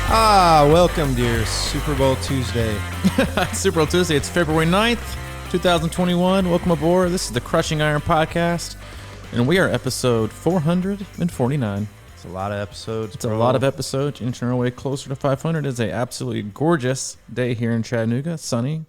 Welcome, dear Super Bowl Tuesday. Super Bowl Tuesday. It's February 9th, 2021. Welcome aboard. This is the Crushing Iron Podcast, and we are episode 449. It's a lot of episodes. It's a lot of episodes. Inching our way closer to 500. It's an absolutely gorgeous day here in Chattanooga. Sunny,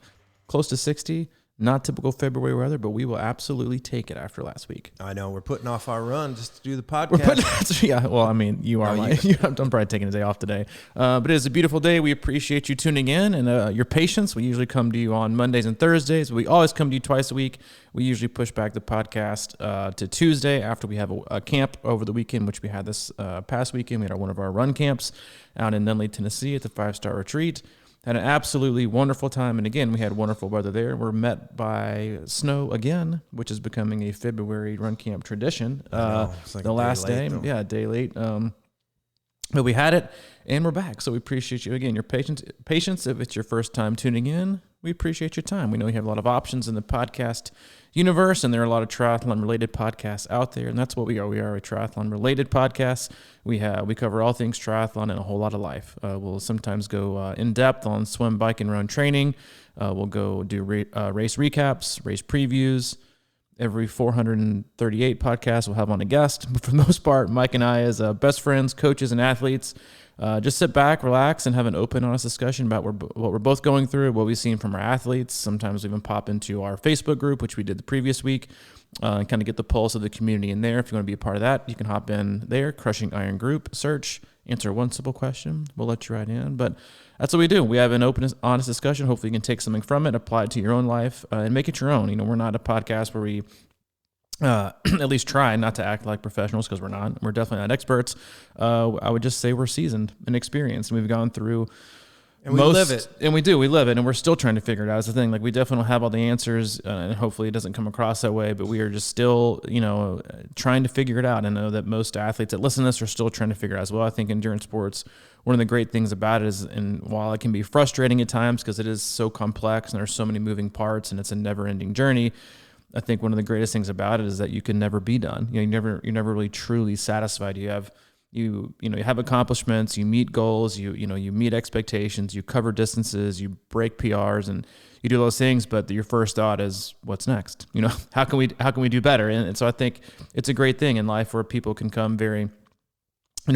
close to 60. Not typical February weather, but we will absolutely take it after last week. I know. We're putting off our run just to do the podcast. Yeah, well, I mean, you are. I'm probably taking a day off today. But it is a beautiful day. We appreciate you tuning in and your patience. We usually come to you on Mondays and Thursdays. We always come to you twice a week. We usually push back the podcast to Tuesday after we have a camp over the weekend, which we had this past weekend. We had one of our run camps out in Nunley, Tennessee at the 5-Star Retreat. Had an absolutely wonderful time, and again, we had wonderful weather there. We're met by snow again, which is becoming a February run camp tradition. It's like the last day, a day late. But we had it, and we're back. So we appreciate you again. Your patience. If it's your first time tuning in, we appreciate your time. We know you have a lot of options in the podcast universe, and there are a lot of triathlon-related podcasts out there, and that's what we are. We are a triathlon-related podcast. We cover all things triathlon and a whole lot of life. We'll sometimes go in depth on swim, bike, and run training. We'll go do race recaps, race previews. Every 438 podcasts we'll have on a guest. But for the most part, Mike and I, as best friends, coaches, and athletes, just sit back, relax, and have an open, honest discussion about what we're both going through, what we've seen from our athletes. Sometimes we even pop into our Facebook group, which we did the previous week, and kind of get the pulse of the community in there. If you want to be a part of that, you can hop in there, Crushing Iron Group, search, answer one simple question. We'll let you right in. But that's what we do. We have an open, honest discussion. Hopefully you can take something from it, apply it to your own life, and make it your own. You know, we're not a podcast where we at least try not to act like professionals, because we're not. We're definitely not experts. I would just say we're seasoned and experienced, and we've gone through and we live it. And we do. We live it, and we're still trying to figure it out. It's the thing. Like, we definitely don't have all the answers, and hopefully it doesn't come across that way, but we are just still, trying to figure it out. And I know that most athletes that listen to this are still trying to figure it out as well. I think endurance sports, one of the great things about it is, and while it can be frustrating at times because it is so complex and there's so many moving parts and it's a never-ending journey, I think one of the greatest things about it is that you can never be done. You're never really truly satisfied. You have accomplishments, you meet goals, you meet expectations, you cover distances, you break PRs, and you do those things. But your first thought is, what's next? How can we do better? And so I think it's a great thing in life where people can come very,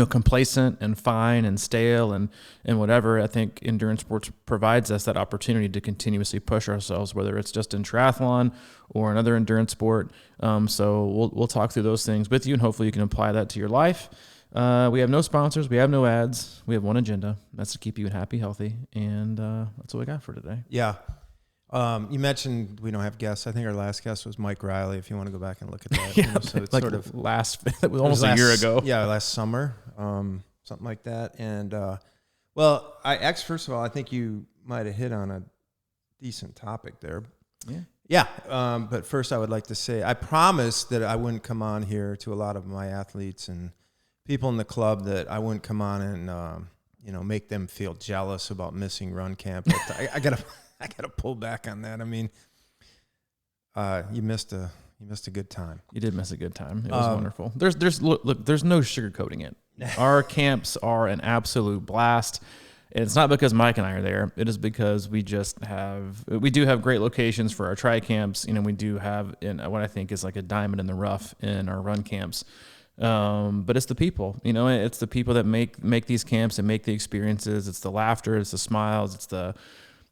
complacent and fine and stale and whatever. I think endurance sports provides us that opportunity to continuously push ourselves, whether it's just in triathlon or another endurance sport. So we'll talk through those things with you, and hopefully you can apply that to your life. We have no sponsors. We have no ads. We have one agenda. That's to keep you happy, healthy. And that's what we got for today. Yeah. You mentioned we don't have guests. I think our last guest was Mike Riley, if you want to go back and look at that. Yeah, so it's like sort of that was almost a year ago. Yeah, last summer, something like that. And, first of all, I think you might have hit on a decent topic there. Yeah. But first I would like to say, I promised that I wouldn't come on here to a lot of my athletes and people in the club, that I wouldn't come on and, make them feel jealous about missing run camp. But I gotta pull back on that. I mean, you missed a good time. You did miss a good time. It was wonderful. There's no sugarcoating it. Our camps are an absolute blast. And it's not because Mike and I are there. It is because we do have great locations for our tri camps. We do have what I think is like a diamond in the rough in our run camps. But it's the people, it's the people that make these camps and make the experiences. It's the laughter, it's the smiles, it's the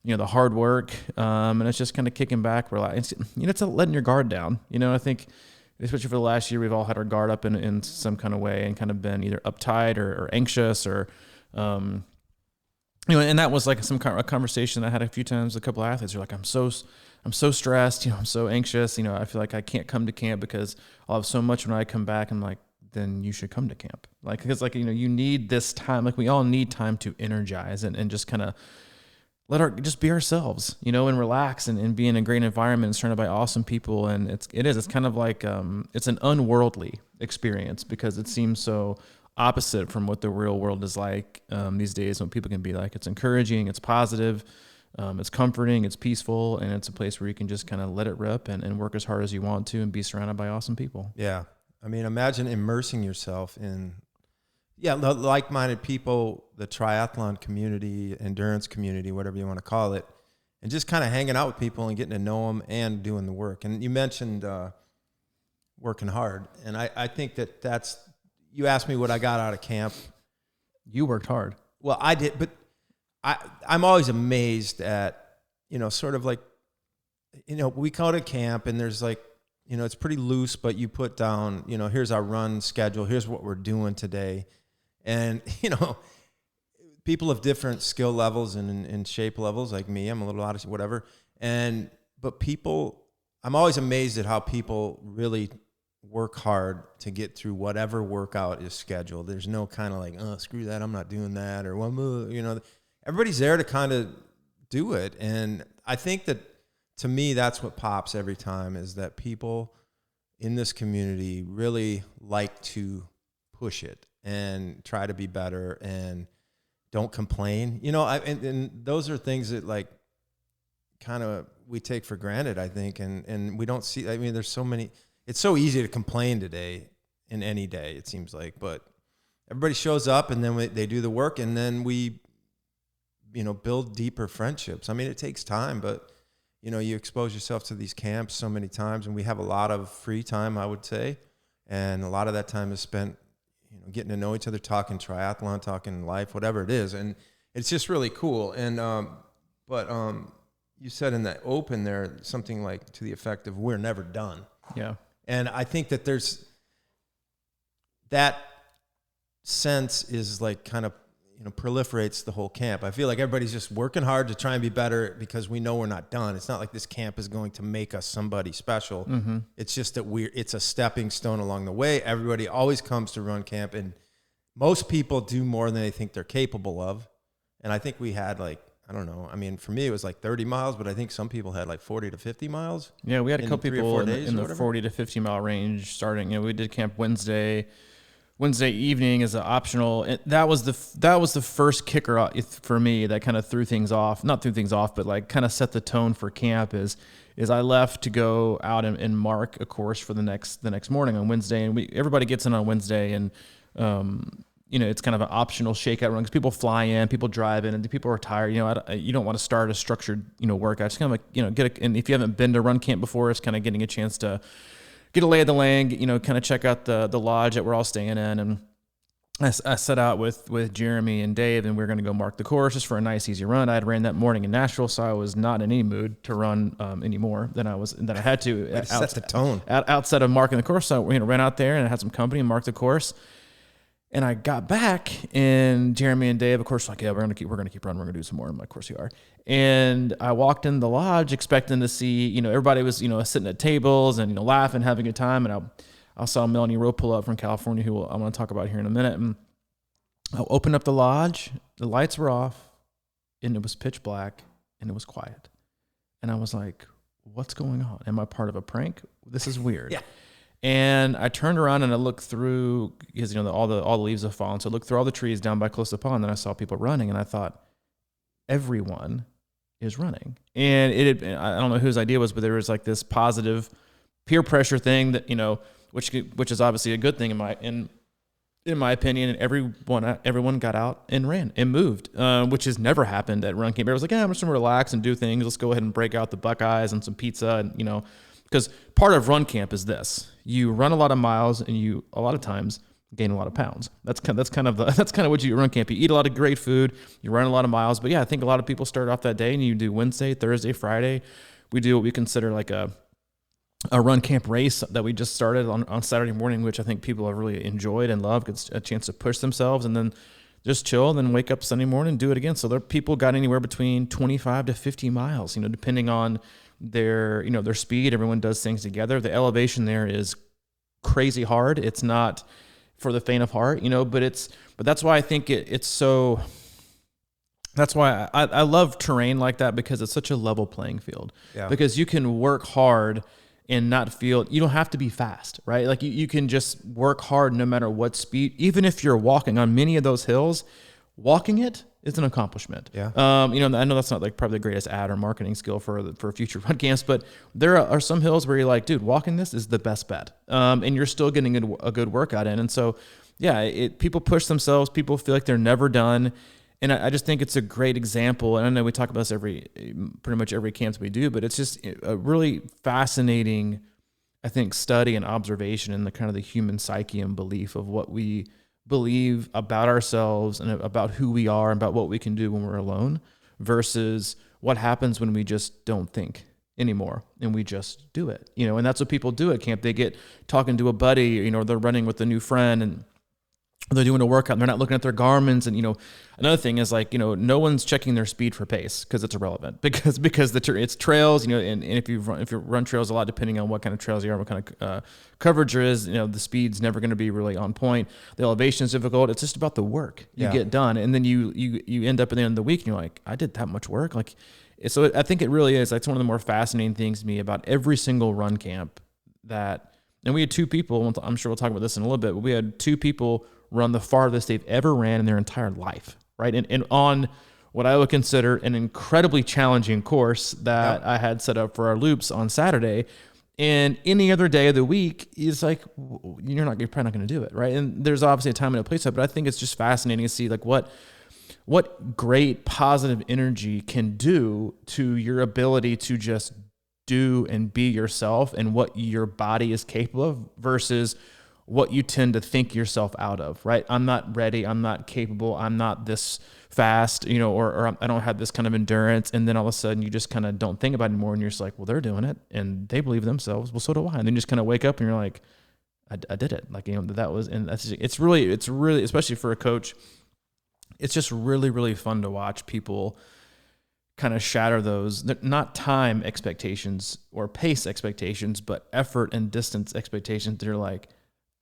hard work. And it's just kind of kicking back, relax. It's letting your guard down. I think, especially for the last year, we've all had our guard up in some kind of way and kind of been either uptight or anxious or, and that was like some kind of a conversation I had a few times. A couple of athletes are like, I'm so stressed, I'm so anxious. I feel like I can't come to camp because I'll have so much when I come back. I'm like, then you should come to camp. Because you need this time. We all need time to energize and just kind of just be ourselves, and relax and be in a great environment and surrounded by awesome people. And it's kind of like, it's an unworldly experience because it seems so opposite from what the real world is like these days, when people can be like, it's encouraging, it's positive, it's comforting, it's peaceful, and it's a place where you can just kind of let it rip and work as hard as you want to and be surrounded by awesome people. Yeah. I mean, imagine immersing yourself in, like-minded people the triathlon community, endurance community, whatever you want to call it, and just kind of hanging out with people and getting to know them and doing the work. And you mentioned working hard, and I think that's, you asked me what I got out of camp. You worked hard. Well, I did, but I'm always amazed at, sort of like, we go to camp and there's like, it's pretty loose, but you put down, here's our run schedule. Here's what we're doing today. And, people of different skill levels and shape levels, like me, I'm a little out of whatever. But people, I'm always amazed at how people really work hard to get through whatever workout is scheduled. There's no kind of like, oh, screw that, I'm not doing that. Or, well, everybody's there to kind of do it. And I think that, to me, that's what pops every time, is that people in this community really like to push it and try to be better and don't complain. And those are things that like kind of we take for granted, I think, and we don't see. I mean, there's so many. It's so easy to complain today in any day, it seems like, but everybody shows up and then they do the work, and then we, build deeper friendships. I mean, it takes time, but you expose yourself to these camps so many times, and we have a lot of free time, I would say. And a lot of that time is spent, getting to know each other, talking triathlon, talking life, whatever it is. And it's just really cool. And, but you said in the open there, something like to the effect of, we're never done. Yeah. And I think that there's that sense is like kind of, proliferates the whole camp. I feel like everybody's just working hard to try and be better because we know we're not done. It's not like this camp is going to make us somebody special. Mm-hmm. It's just that it's a stepping stone along the way. Everybody always comes to run camp, and most people do more than they think they're capable of. And I think we had like, I don't know. I mean, for me, it was like 30 miles, but I think some people had like 40 to 50 miles. Yeah, we had a couple people in the 40 to 50 mile range starting. We did camp Wednesday evening as an optional. That was the first kicker for me that kind of not threw things off, but like kind of set the tone for camp. Is I left to go out and mark a course for the next morning on Wednesday, and everybody gets in on Wednesday, and it's kind of an optional shakeout run because people fly in, people drive in, and people are tired. You don't want to start a structured workout. It's kind of like and if you haven't been to run camp before, it's kind of getting a chance to get a lay of the land, kind of check out the lodge that we're all staying in. And I set out with Jeremy and Dave, and we were going to go mark the course just for a nice, easy run. I had ran that morning in Nashville, so I was not in any mood to run any more than I had to. Set the tone. Outside of marking the course, so I ran out there and I had some company and marked the course. And I got back, and Jeremy and Dave, of course, like, yeah, we're gonna keep running. We're gonna do some more. I'm like, of course you are. And I walked in the lodge expecting to see, everybody was, sitting at tables and laughing, having a good time. And I saw Melanie Rowe pull up from California, who I'm gonna talk about here in a minute. And I opened up the lodge. The lights were off, and it was pitch black, and it was quiet. And I was like, what's going on? Am I part of a prank? This is weird. Yeah. And I turned around and I looked through, because all the leaves have fallen. So I looked through all the trees down by close to the pond, and I saw people running, and I thought, everyone is running. And I don't know whose idea it was, but there was like this positive peer pressure thing that which is obviously a good thing in my opinion. And everyone got out and ran and moved, which has never happened at run camp. Everyone's like, yeah, I'm just gonna relax and do things. Let's go ahead and break out the Buckeyes and some pizza, and because part of run camp is this: you run a lot of miles, and you a lot of times gain a lot of pounds. That's kind of what you run camp. You eat a lot of great food, you run a lot of miles. But yeah, I think a lot of people start off that day, and you do Wednesday, Thursday, Friday. We do what we consider like a run camp race that we just started on Saturday morning, which I think people have really enjoyed and loved. It's a chance to push themselves and then just chill, and then wake up Sunday morning and do it again. So there people got anywhere between 25 to 50 miles, depending on their speed. Everyone does things together. The elevation there is crazy hard. It's not for the faint of heart, but that's why I think it's so, that's why I love terrain like that, because it's such a level playing field. Yeah. Because you can work hard and not feel, you don't have to be fast, right? Like you can just work hard no matter what speed. Even if you're walking on many of those hills, walking it is an accomplishment. Yeah. I know that's not like probably the greatest ad or marketing skill for future run camps, but there are some hills where you're like, dude, walking this is the best bet. And you're still getting a good workout in. And so, yeah, people push themselves. People feel like they're never done. And I just think it's a great example. And I know we talk about this pretty much every camp we do, but it's just a really fascinating, I think, study and observation in the kind of the human psyche and belief of what we believe about ourselves and about who we are and about what we can do when we're alone versus what happens when we just don't think anymore and we just do it, and that's what people do at camp. They get talking to a buddy, they're running with a new friend and they're doing a workout and they're not looking at their Garmin's. And, another thing is like, no one's checking their speed for pace because it's irrelevant because it's trails, and if you run trails a lot, depending on what kind of trails you are, what kind of coverage there is, the speed's never going to be really on point. The elevation is difficult. It's just about the work you get done. And then you end up at the end of the week and you're like, I did that much work. Like, so I think it really is. That's one of the more fascinating things to me about every single run camp and we had 2 people, I'm sure we'll talk about this in a little bit, but we had 2 people run the farthest they've ever ran in their entire life, right? And on what I would consider an incredibly challenging course that I had set up for our loops on Saturday. And any other day of the week, it's like, you're probably not going to do it, right? And there's obviously a time and a place, but I think it's just fascinating to see like what great positive energy can do to your ability to just do and be yourself and what your body is capable of versus what you tend to think yourself out of, right? I'm not ready. I'm not capable. I'm not this fast, or I don't have this kind of endurance. And then all of a sudden you just kind of don't think about it anymore. And you're just like, well, they're doing it and they believe themselves. Well, so do I. And then you just kind of wake up and you're like, I did it. Like, that was, and it's really, especially for a coach, it's just really, really fun to watch people kind of shatter those, not time expectations or pace expectations, but effort and distance expectations. They're like,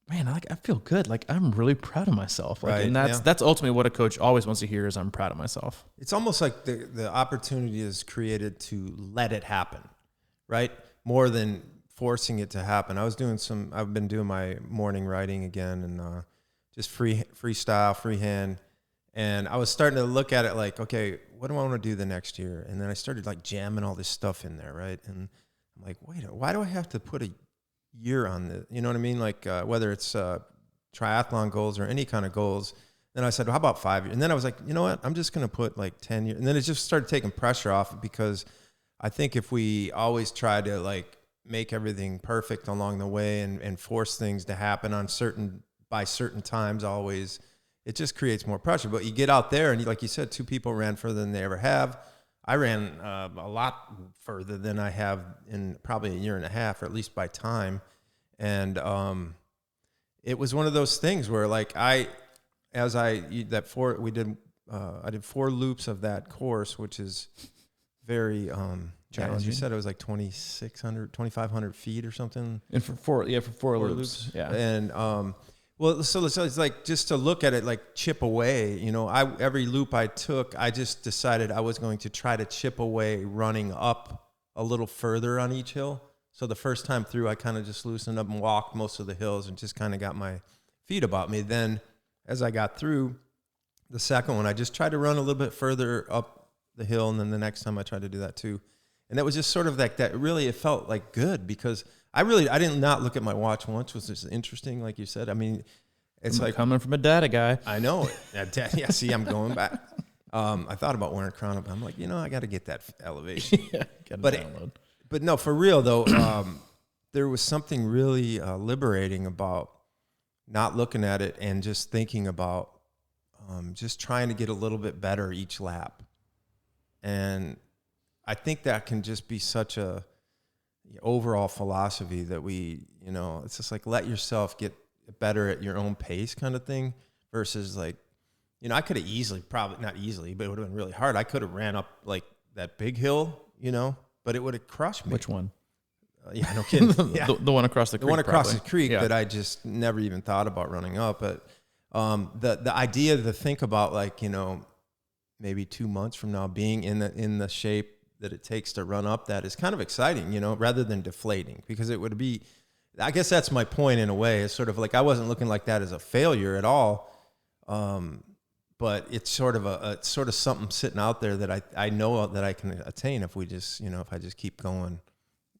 man, I feel good. Like, I'm really proud of myself. Like, right. And that's ultimately what a coach always wants to hear is I'm proud of myself. It's almost like the opportunity is created to let it happen, right? More than forcing it to happen. I've been doing my morning writing again and just freestyle, freehand. And I was starting to look at it like, okay, what do I want to do the next year? And then I started like jamming all this stuff in there, right? And I'm like, wait, why do I have to put a year on this? You know what I mean? Like whether it's triathlon goals or any kind of goals. Then I said, well, how about 5 years? And then I was like, you know what? I'm just going to put like 10 years. And then it just started taking pressure off because I think if we always try to like make everything perfect along the way and force things to happen by certain times always, it just creates more pressure. But you get out there and like you said, 2 people ran further than they ever have. I ran a lot further than I have in probably a year and a half, or at least by time. And it was one of those things where like I did 4 loops of that course, which is very challenging. As you said, it was like 2,500 feet or something. And for four loops. Yeah. And well, so it's like just to look at it like chip away, every loop I took, I just decided I was going to try to chip away running up a little further on each hill. So the first time through, I kind of just loosened up and walked most of the hills and just kind of got my feet about me. Then as I got through the second one, I just tried to run a little bit further up the hill. And then the next time I tried to do that too. And that was just sort of like that. Really, it felt like good because I did not look at my watch once, which is interesting, like you said. I mean, it's like coming from a data guy. I know it. Yeah, see, I'm going back. I thought about wearing a chrono, but I'm like, I got to get that elevation. Download. But no, for real though, there was something really liberating about not looking at it and just thinking about just trying to get a little bit better each lap. And I think that can just be such a overall philosophy that we, it's just like let yourself get better at your own pace kind of thing versus like, I could have easily, probably not easily, but it would have been really hard. I could have ran up like that big hill, but it would have crushed me. Which one? Yeah, no kidding. Yeah. the one across the creek. The one across probably. The creek that I just never even thought about running up. But the idea to think about like, maybe 2 months from now being in the shape that it takes to run up that is kind of exciting, rather than deflating, because it would be, I guess that's my point in a way. It's sort of like, I wasn't looking like that as a failure at all. But it's sort of something sitting out there that I know that I can attain if we just, if I just keep going,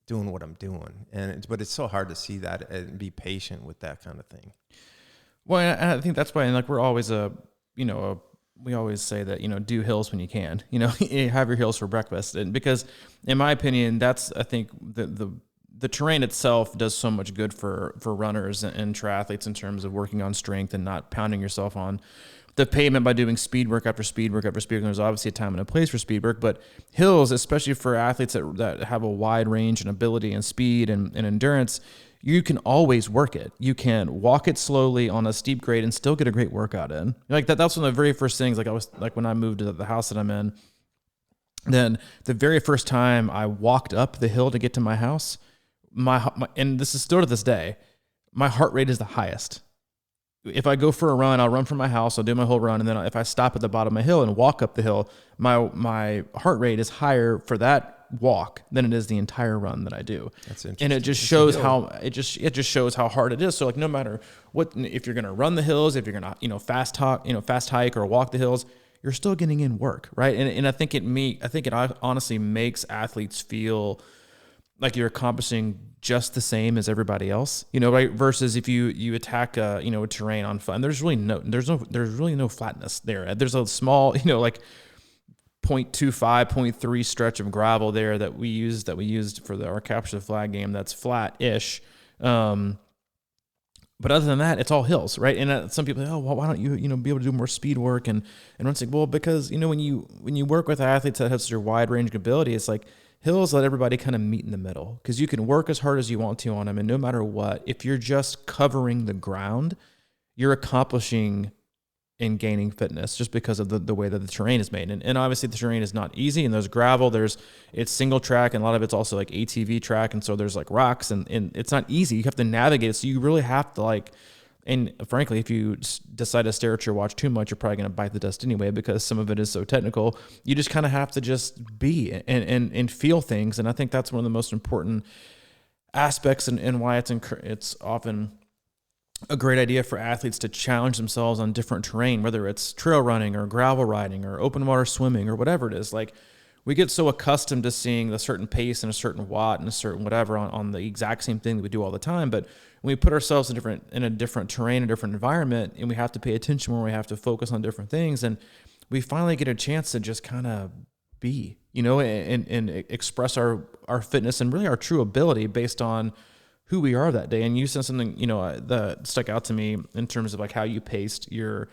doing what I'm doing. But it's so hard to see that and be patient with that kind of thing. Well, and I think that's why, and like we're always we always say that, do hills when you can, have your hills for breakfast. And because in my opinion, that's, I think the terrain itself does so much good for runners and triathletes in terms of working on strength and not pounding yourself on the pavement by doing speed work after speed work after speed work. There's obviously a time and a place for speed work, but hills, especially for athletes that have a wide range and ability and speed and endurance, you can always work it. You can walk it slowly on a steep grade and still get a great workout in. Like that's one of the very first things, like when I moved to the house that I'm in, then the very first time I walked up the hill to get to my house, my and this is still to this day, my heart rate is the highest. If I go for a run, I'll run from my house, I'll do my whole run, and then if I stop at the bottom of the hill and walk up the hill, my heart rate is higher for that walk than it is the entire run that I do. That's interesting. And it just shows it shows how hard it is. So like no matter what, if you're gonna run the hills, if you're gonna fast hike or walk the hills, you're still getting in work, right? And I think it honestly makes athletes feel like you're accomplishing just the same as everybody else, right? Versus if you attack a terrain on flat, and there's really no flatness there. There's a small, like 0.25, 0.3 stretch of gravel there that we used for our capture the flag game. That's flat-ish. But other than that, it's all hills, right? And some people say, oh, well, why don't you, be able to do more speed work? And it's like, well, because, when you work with athletes that have such a wide range of ability, it's like hills let everybody kind of meet in the middle because you can work as hard as you want to on them. And no matter what, if you're just covering the ground, you're accomplishing and gaining fitness just because of the way that the terrain is made. And obviously the terrain is not easy, and there's gravel, it's single track, and a lot of it's also like ATV track. And so there's like rocks and it's not easy. You have to navigate it. So you really have to and frankly, if you decide to stare at your watch too much, you're probably going to bite the dust anyway, because some of it is so technical. You just kind of have to just be and feel things. And I think that's one of the most important aspects and why it's often a great idea for athletes to challenge themselves on different terrain, whether it's trail running or gravel riding or open water swimming or whatever it is. Like we get so accustomed to seeing a certain pace and a certain watt and a certain whatever on the exact same thing that we do all the time. But when we put ourselves in a different terrain, a different environment, and we have to pay attention more, we have to focus on different things, and we finally get a chance to just kind of be, and express our fitness and really our true ability based on who we are that day. And you said something, that stuck out to me in terms of like how you paced your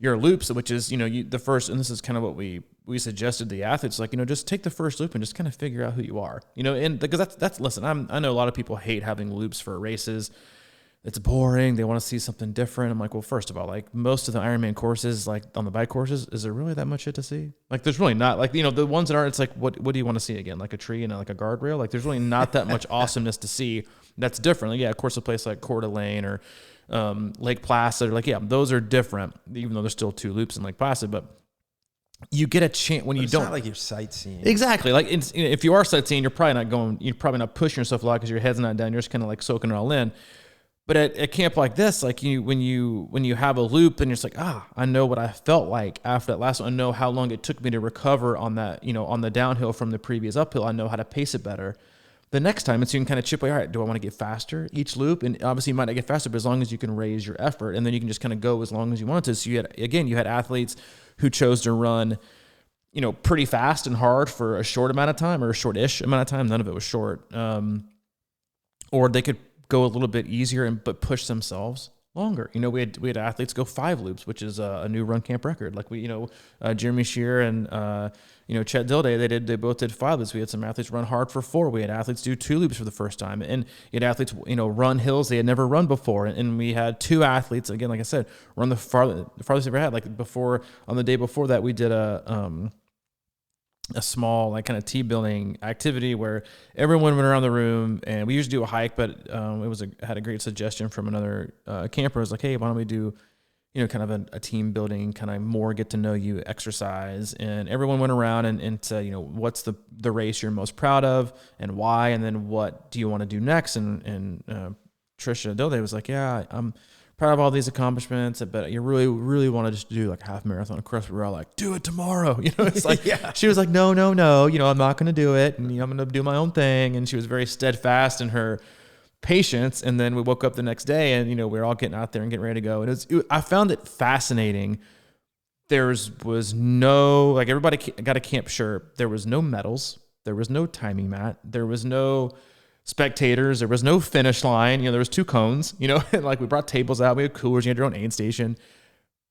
loops, which is, the first, and this is kind of what we suggested to the athletes, like, just take the first loop and just kind of figure out who you are, and because that's, listen, I know a lot of people hate having loops for races. It's boring. They want to see something different. I'm like, well, first of all, like most of the Ironman courses, like on the bike courses, is there really that much shit to see? Like there's really not, like, the ones that aren't, it's like, what do you want to see again? Like a tree and like a guardrail? Like there's really not that much awesomeness to see that's different. Like, yeah, of course, a place like Coeur d'Alene or Lake Placid, like, yeah, those are different, even though there's still two loops in Lake Placid, but you get a chance when you don't. It's not like you're sightseeing. Exactly. Like if you are sightseeing, you're probably not pushing yourself a lot because your head's not down. You're just kind of like soaking it all in. But at a camp like this, like when you have a loop and you're just like, I know what I felt like after that last one. I know how long it took me to recover on that, on the downhill from the previous uphill. I know how to pace it better. The next time, it's you can kind of chip away. All right, do I want to get faster each loop? And obviously, you might not get faster, but as long as you can raise your effort, and then you can just kind of go as long as you want to. So you had athletes who chose to run, pretty fast and hard for a short amount of time or a short-ish amount of time. None of it was short. Or they could go a little bit easier but push themselves longer. We had athletes go 5 loops, which is a new run camp record. Like Jeremy Shear and Chet Dilday, they both did 5 loops. We had some athletes run hard for 4. We had athletes do 2 loops for the first time, and you had athletes run hills they had never run before. And we had 2 athletes, again, like I said, run the farthest they ever had. Like before, on the day before that, we did a small like kind of team building activity where everyone went around the room, and we usually do a hike, but had a great suggestion from another camper. It was like, hey, why don't we do kind of a team building, kind of more get to know you exercise. And everyone went around and said, what's the race you're most proud of and why, and then what do you want to do next? And Trisha Dilday was like, yeah, I'm proud of all these accomplishments, but you really, really want to just do like a half marathon. Of course, we were all like, do it tomorrow. It's like, yeah. She was like, no, I'm not going to do it. And I'm going to do my own thing. And she was very steadfast in her patience. And then we woke up the next day and, we were all getting out there and getting ready to go. And I found it fascinating was no, like everybody got a camp shirt. There was no medals. There was no timing mat. There was no spectators. There was no finish line. There was 2 cones, and like we brought tables out. We had coolers. You had your own aid station.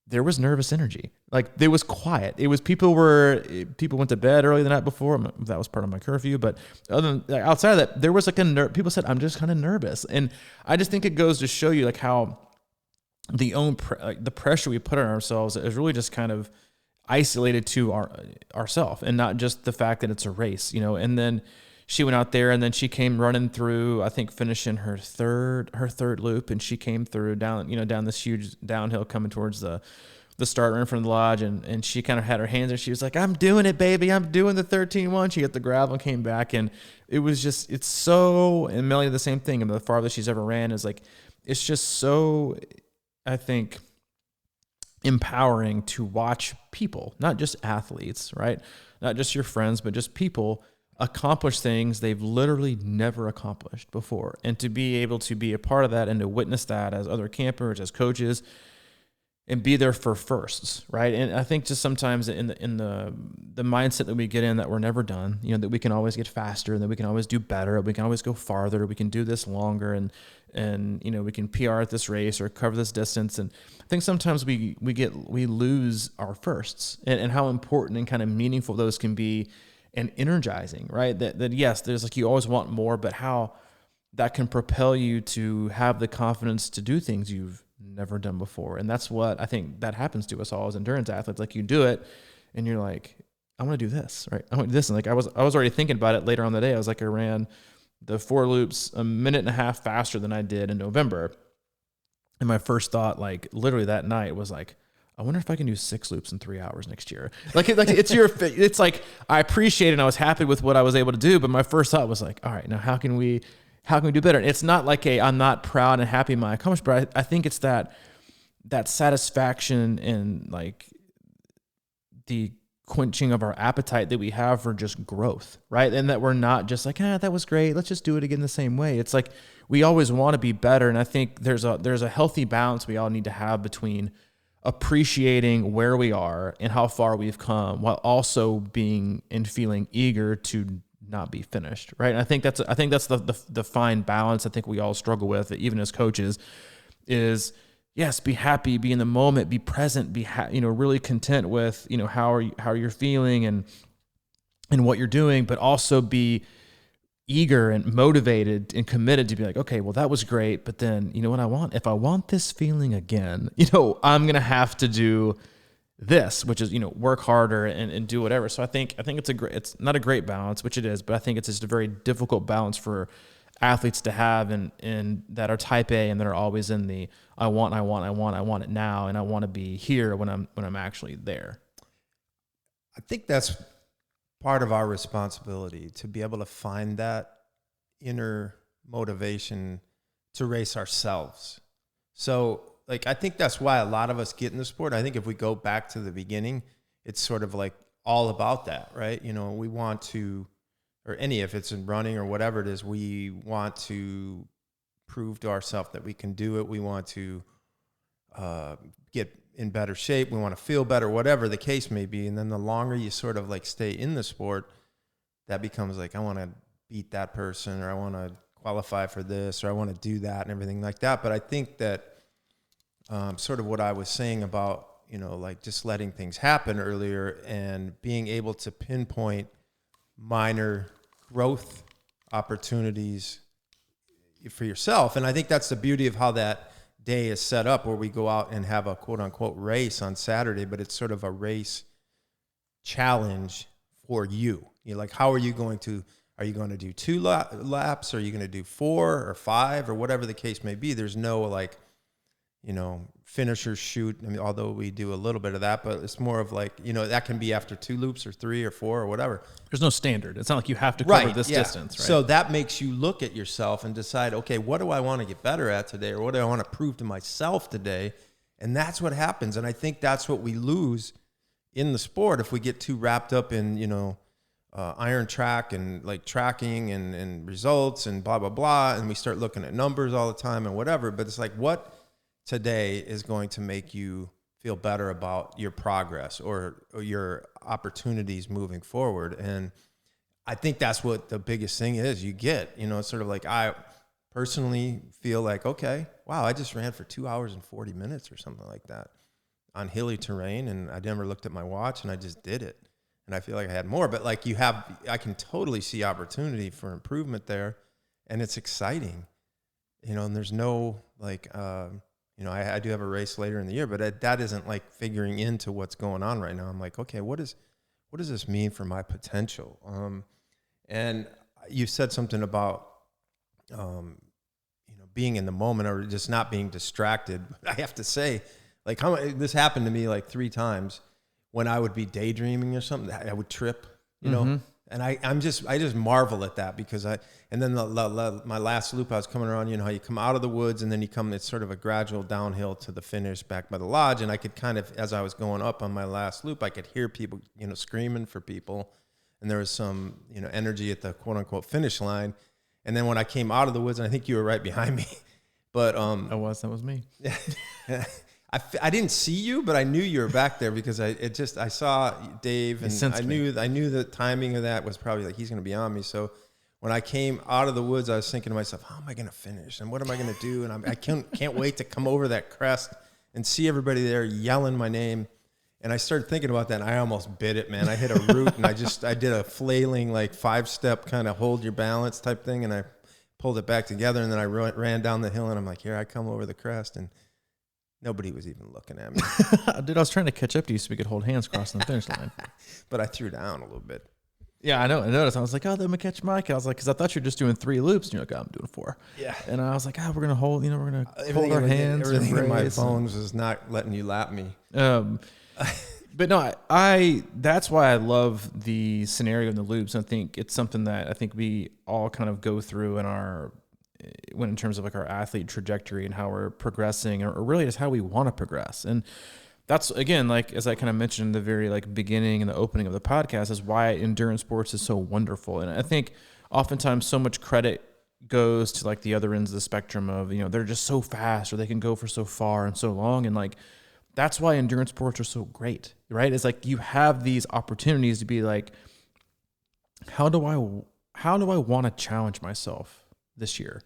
There was nervous energy. Like it was quiet. It was people went to bed early the night before. That was part of my curfew. But other than outside of that, there was like people said, I'm just kind of nervous. And I just think it goes to show you like how the pressure we put on ourselves is really just kind of isolated to ourselves and not just the fact that it's a race, and then she went out there and then she came running through, I think finishing her third loop. And she came through down this huge downhill coming towards the starter in front of the lodge. And she kind of had her hands and she was like, I'm doing it, baby. I'm doing the 13-1. She hit the gravel and came back. And it was just, it's so, and Melanie the same thing. I mean, the farthest she's ever ran is like, it's just so, I think, empowering to watch people, not just athletes, right? Not just your friends, but just people accomplish things they've literally never accomplished before. And to be able to be a part of that and to witness that as other campers, as coaches, and be there for firsts, right? And I think just sometimes in the mindset that we get in that we're never done, that we can always get faster, and that we can always do better, we can always go farther, we can do this longer, and we can PR at this race or cover this distance. And I think sometimes we lose our firsts and how important and kind of meaningful those can be and energizing, right? That yes, there's like, you always want more, but how that can propel you to have the confidence to do things you've never done before. And that's what I think that happens to us all as endurance athletes. Like you do it and you're like, I want to do this, right? I want to do this. And like, I was already thinking about it later on the day. I was like, I ran the 4 loops a minute and a half faster than I did in November. And my first thought, like literally that night, was like, I wonder if I can do 6 loops in 3 hours next year. It's like, I appreciate it and I was happy with what I was able to do. But my first thought was like, all right, now how can we do better? And it's not like I'm not proud and happy my accomplishment, but I think it's that satisfaction and like the quenching of our appetite that we have for just growth, right? And that we're not just like, that was great, let's just do it again the same way. It's like, we always want to be better. And I think there's a healthy balance we all need to have between appreciating where we are and how far we've come, while also being and feeling eager to not be finished, right? And I think that's the fine balance I think we all struggle with, even as coaches, is yes, be happy, be in the moment, be present, be really content with how you're feeling and what you're doing, but also be eager and motivated and committed to be like, okay, well, that was great, but then what I want, if I want this feeling again, I'm gonna have to do this, which is work harder and do whatever. So I think it's not a great balance, which it is, but I think it's just a very difficult balance for athletes to have and that are type A and that are always in the I want it now, and I want to be here when I'm actually there. I think that's part of our responsibility, to be able to find that inner motivation to race ourselves. So like, I think that's why a lot of us get in the sport. I think if we go back to the beginning, it's sort of like all about that, right? We want to, or if it's in running or whatever it is, we want to prove to ourselves that we can do it. We want to get in better shape. We want to feel better, whatever the case may be. And then the longer you sort of like stay in the sport, that becomes like, I want to beat that person, or I want to qualify for this, or I want to do that and everything like that. But I think that sort of what I was saying about, like just letting things happen earlier and being able to pinpoint minor growth opportunities for yourself. And I think that's the beauty of how that day is set up, where we go out and have a quote unquote race on Saturday, but it's sort of a race challenge for you. Like, how are you going to do 2 laps? Are you going to do 4 or 5 or whatever the case may be? There's no like, finisher shoot. I mean, although we do a little bit of that, but it's more of like, that can be after 2 loops or 3 or 4 or whatever. There's no standard. It's not like you have to cover this distance, right? So that makes you look at yourself and decide, okay, what do I want to get better at today? Or what do I want to prove to myself today? And that's what happens. And I think that's what we lose in the sport if we get too wrapped up in, iron track and like tracking and results and blah, blah, blah. And we start looking at numbers all the time and whatever. But it's like, what today is going to make you feel better about your progress or your opportunities moving forward. And I think that's what the biggest thing is you get, it's sort of like, I personally feel like, okay, wow, I just ran for 2 hours and 40 minutes or something like that on hilly terrain. And I never looked at my watch and I just did it. And I feel like I had more, but like I can totally see opportunity for improvement there. And it's exciting, and there's no like, I do have a race later in the year, but that isn't like figuring into what's going on right now. I'm like, okay, what does this mean for my potential? And you said something about, being in the moment or just not being distracted. I have to say, like, this happened to me like 3 times when I would be daydreaming or something. I would trip, know, and I just marvel at that because and then my last loop, I was coming around, how you come out of the woods and then it's sort of a gradual downhill to the finish back by the lodge. And I could kind of, as I was going up on my last loop, I could hear people, screaming for people. And there was some, energy at the quote unquote finish line. And then when I came out of the woods, and I think you were right behind me, but that was me. I didn't see you, but I knew you were back there because I saw Dave, and I knew the timing of that was probably like he's going to be on me. So when I came out of the woods, I was thinking to myself, how am I going to finish, and what am I going to do? And I can't wait to come over that crest and see everybody there yelling my name. And I started thinking about that, and I almost bit it, man. I hit a root, and I did a flailing, like 5-step kind of hold your balance type thing, and I pulled it back together, and then I ran down the hill, and I'm like, here I come over the crest, and nobody was even looking at me. Dude, I was trying to catch up to you so we could hold hands crossing the finish line. But I threw down a little bit. Yeah, I know. I noticed. I was like, oh, let me catch Mike. I was like, because I thought you were just doing 3 loops. And you're like, oh, I'm doing 4. Yeah. And I was like, we're going to hold, we're going to hold our hands. Everything in my bones was not letting you lap me. But no, that's why I love the scenario in the loops. I think it's something that I think we all kind of go through in terms of like our athlete trajectory and how we're progressing, or really just how we want to progress. And that's, again, like, as I kind of mentioned in the very like beginning and the opening of the podcast, is why endurance sports is so wonderful. And I think oftentimes so much credit goes to like the other ends of the spectrum of, they're just so fast, or they can go for so far and so long. And like, that's why endurance sports are so great, right? It's like you have these opportunities to be like, how do I want to challenge myself this year?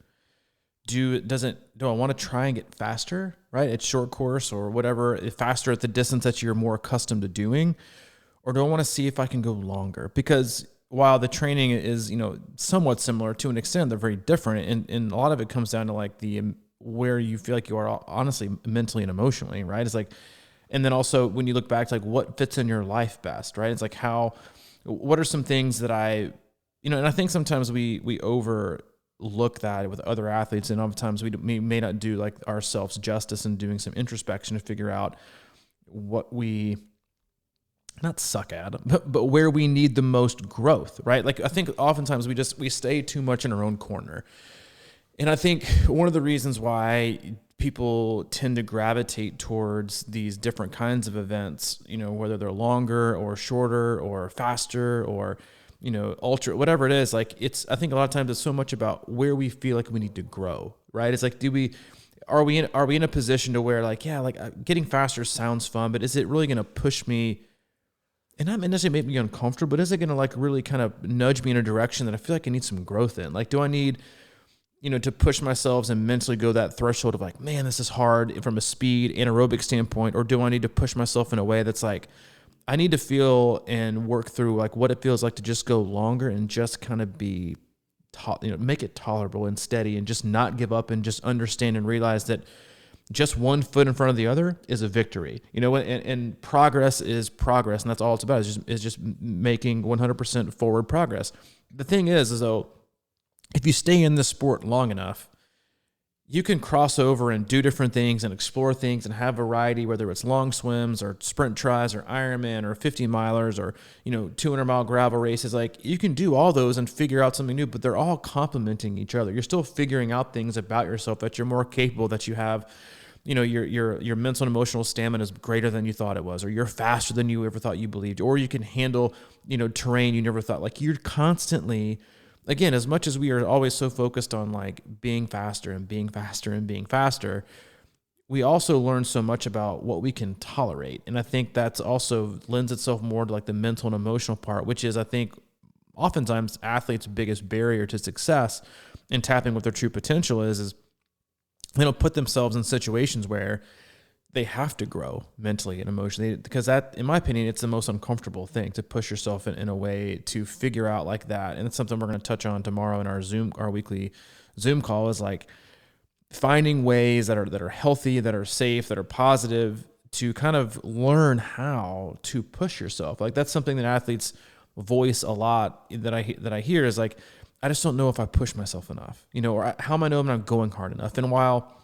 Do I want to try and get faster, right? At short course or whatever, faster at the distance that you're more accustomed to doing? Or do I want to see if I can go longer? Because while the training is, somewhat similar to an extent, they're very different. And a lot of it comes down to like where you feel like you are honestly mentally and emotionally, right? It's like, and then also when you look back to like what fits in your life best, right? It's like what are some things that and I think sometimes we overlook that with other athletes, and oftentimes we may not do like ourselves justice in doing some introspection to figure out what we not suck at, but where we need the most growth, right? Like I think oftentimes we stay too much in our own corner. And I think one of the reasons why people tend to gravitate towards these different kinds of events, whether they're longer or shorter or faster or, ultra, whatever it is, like I think a lot of times it's so much about where we feel like we need to grow, right? It's like, are we in a position to where like, yeah, like getting faster sounds fun, but is it really going to push me and not necessarily make me uncomfortable, but is it going to like really kind of nudge me in a direction that I feel like I need some growth in? Like, do I need, to push myself and mentally go that threshold of like, man, this is hard from a speed anaerobic standpoint? Or do I need to push myself in a way that's like, I need to feel and work through like what it feels like to just go longer and just kind of be, make it tolerable and steady and just not give up and just understand and realize that just one foot in front of the other is a victory, and progress is progress. And that's all it's about is just making 100% forward progress. The thing is though, if you stay in this sport long enough, you can cross over and do different things and explore things and have variety, whether it's long swims or sprint tries or Ironman or 50 milers or, 200-mile gravel races. Like you can do all those and figure out something new, but they're all complementing each other. You're still figuring out things about yourself that you're more capable, that you have, your mental and emotional stamina is greater than you thought it was, or you're faster than you ever thought you believed, or you can handle, terrain you never thought. Like you're constantly, again, as much as we are always so focused on like being faster and being faster and being faster, we also learn so much about what we can tolerate. And I think that's also lends itself more to like the mental and emotional part, which is, I think, oftentimes athletes' biggest barrier to success in tapping what their true potential is they don't put themselves in situations where they have to grow mentally and emotionally, because that, in my opinion, it's the most uncomfortable thing to push yourself in a way to figure out like that. And it's something we're going to touch on tomorrow in our weekly Zoom call, is like finding ways that are healthy, that are safe, that are positive, to kind of learn how to push yourself. Like that's something that athletes voice a lot that I hear is like, I just don't know if I push myself enough, or how am I know I'm not going hard enough? And while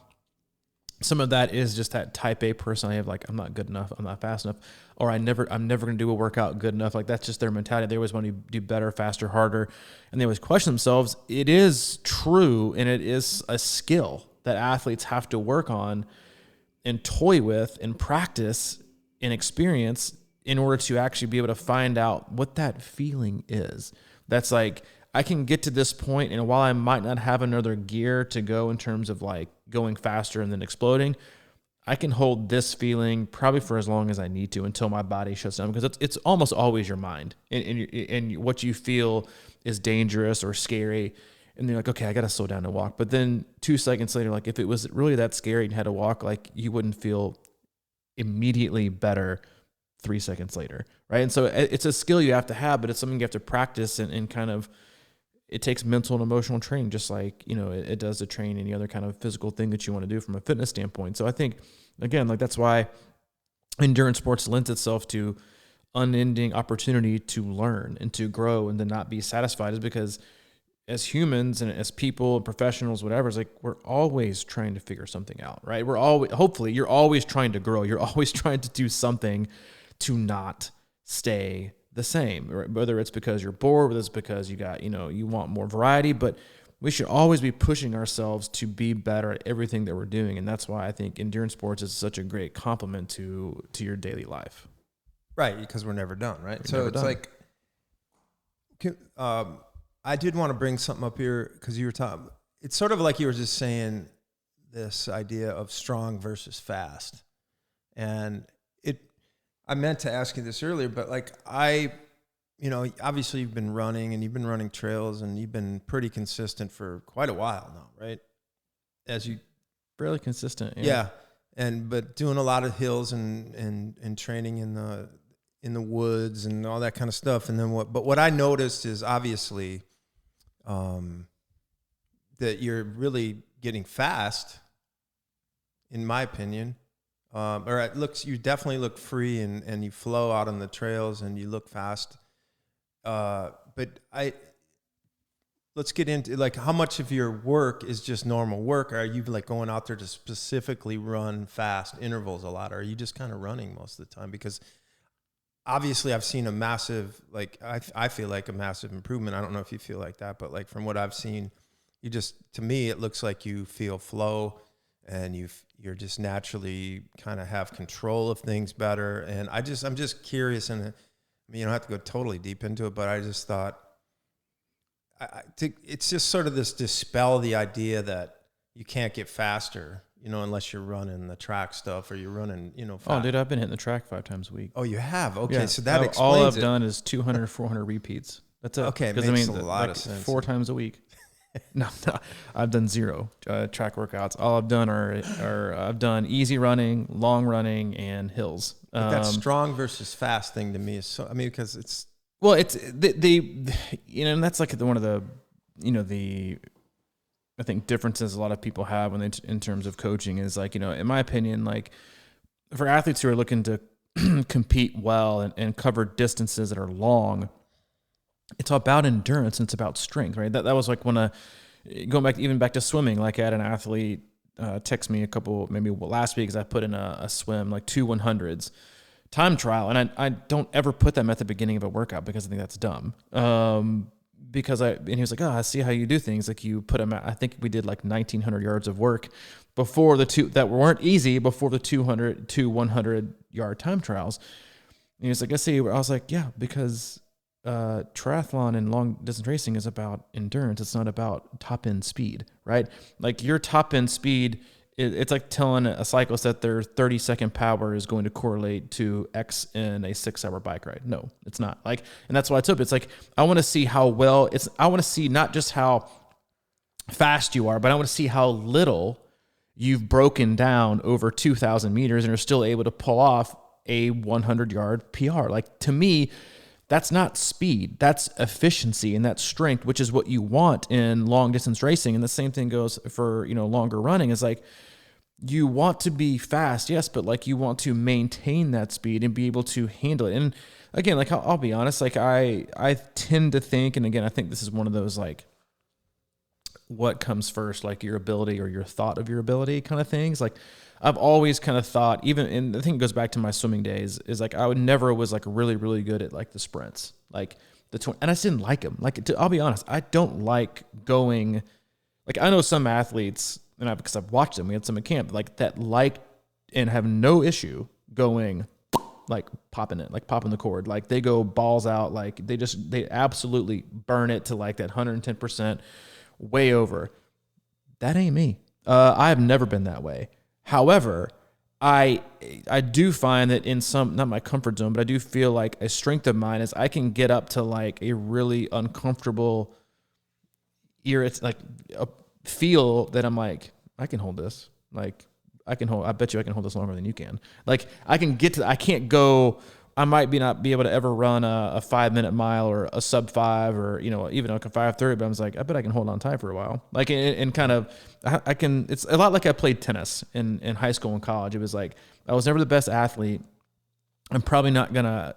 some of that is just that type A personality of like, I'm not good enough, I'm not fast enough, or I'm never going to do a workout good enough. Like that's just their mentality. They always want to do better, faster, harder. And they always question themselves. It is true. And it is a skill that athletes have to work on and toy with and practice and experience in order to actually be able to find out what that feeling is. That's like, I can get to this point, and while I might not have another gear to go in terms of like going faster and then exploding, I can hold this feeling probably for as long as I need to until my body shuts down, because it's almost always your mind and what you feel is dangerous or scary. And you're like, okay, I got to slow down and walk. But then 2 seconds later, like if it was really that scary and had to walk, like you wouldn't feel immediately better 3 seconds later. Right. And so it's a skill you have to have, but it's something you have to practice and kind of, it takes mental and emotional training, just like, it does to train any other kind of physical thing that you want to do from a fitness standpoint. So I think, again, like that's why endurance sports lends itself to unending opportunity to learn and to grow and to not be satisfied, is because as humans and as people and professionals, whatever, it's like we're always trying to figure something out, right? Hopefully you're always trying to grow. You're always trying to do something to not stay the same, whether it's because you're bored, whether it's because you want more variety, but we should always be pushing ourselves to be better at everything that we're doing. And that's why I think endurance sports is such a great complement to your daily life. Right. Because we're never done. Right. So it's like, I did want to bring something up here because you were talking, it's sort of like you were just saying this idea of strong versus fast. And I meant to ask you this earlier, but like obviously you've been running and you've been running trails and you've been pretty consistent for quite a while now, right? Fairly consistent. Yeah. But doing a lot of hills and training in the woods and all that kind of stuff. And then what I noticed is obviously, that you're really getting fast, in my opinion. You definitely look free and you flow out on the trails and you look fast. But let's get into like how much of your work is just normal work. Or are you like going out there to specifically run fast intervals a lot? Or are you just kind of running most of the time? Because obviously I've seen a massive, like, I feel like a massive improvement. I don't know if you feel like that, but like from what I've seen, to me, it looks like you feel flow and you're just naturally kind of have control of things better. And I'm just curious, and I mean, you don't have to go totally deep into it, but I just thought it's just sort of this dispel the idea that you can't get faster, unless you're running the track stuff or you're running, fast. Oh, dude, I've been hitting the track 5 times a week. Oh, you have? Okay, yeah. So that explains all I've done is 200, 400 repeats. That's it. Okay, it makes a lot of sense. 4 times a week. No, I've done 0 track workouts. All I've done are I've done easy running, long running, and hills. But that strong versus fast thing to me is so. I mean, because it's it's and that's like one of the I think differences a lot of people have when in terms of coaching is like in my opinion, like for athletes who are looking to compete well and cover distances that are long, it's about endurance and it's about strength, right? That was like when going back to swimming, like I had an athlete text me maybe last week, because I put in a swim, like 2 100s time trial. And I don't ever put them at the beginning of a workout because I think that's dumb. And he was like, oh, I see how you do things. Like you put them at, I think we did like 1,900 yards of work before the 2 that weren't easy before the 200 to 100 yard time trials. And he was like, I see. I was like, yeah, because triathlon and long distance racing is about endurance. It's not about top end speed, right? Like your top end speed it's like telling a cyclist that their 30-second power is going to correlate to X in a 6-hour bike ride. No, it's not. Like, and that's why I took it. It's like, I want to see how well I want to see not just how fast you are, but I want to see how little you've broken down over 2,000 meters and are still able to pull off a 100-yard PR. Like, to me, that's not speed, that's efficiency and that's strength, which is what you want in long distance racing. And the same thing goes for, longer running. Is like, you want to be fast, yes, but like, you want to maintain that speed and be able to handle it. And again, like, I'll be honest, like, I tend to think, and again, I think this is one of those, like, what comes first, like your ability or your thought of your ability kind of things. Like, I've always kind of thought, even, and I think it goes back to my swimming days, is like, I was like really, really good at like the sprints, like and I just didn't like them. Like, I'll be honest, I don't like going, like, I know some athletes, and because I've watched them, we had some at camp, like, that like, and have no issue going, like, popping it, like popping the cord. Like, they go balls out. Like, they absolutely burn it to like that 110%, way over. That ain't me. I've never been that way. However, I do find that in some, not my comfort zone, but I do feel like a strength of mine is I can get up to like a really uncomfortable feel that I'm like, I can hold this. Like, I bet you I can hold this longer than you can. Like, I can't go, I might not be able to ever run a 5-minute mile or a sub 5 or, even like a 5:30, but I was like, I bet I can hold on tight for a while. Like, and kind of, I can, it's a lot like I played tennis in high school and college. It was like, I was never the best athlete. I'm probably not going to,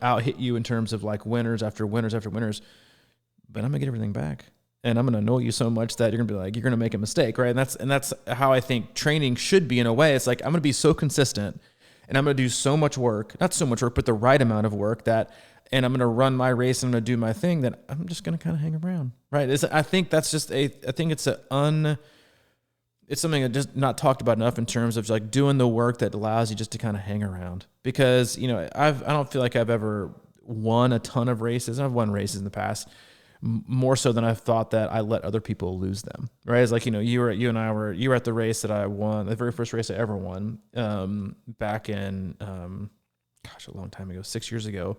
out hit you in terms of like winners after winners after winners, but I'm gonna get everything back. And I'm going to annoy you so much that you're going to be like, you're going to make a mistake. Right. And that's how I think training should be in a way. It's like, I'm going to be so consistent. And I'm going to do so much work, not so much work, but the right amount of work and I'm going to run my race and I'm going to do my thing that I'm just going to kind of hang around. Right. I think that's just it's something that's just not talked about enough in terms of like doing the work that allows you just to kind of hang around, because, I don't feel like I've ever won a ton of races. I've won races in the past, more so than I've thought that I let other people lose them. Right. It's like, you were at the race that I won, the very first race I ever won, back in, a long time ago, 7 years ago.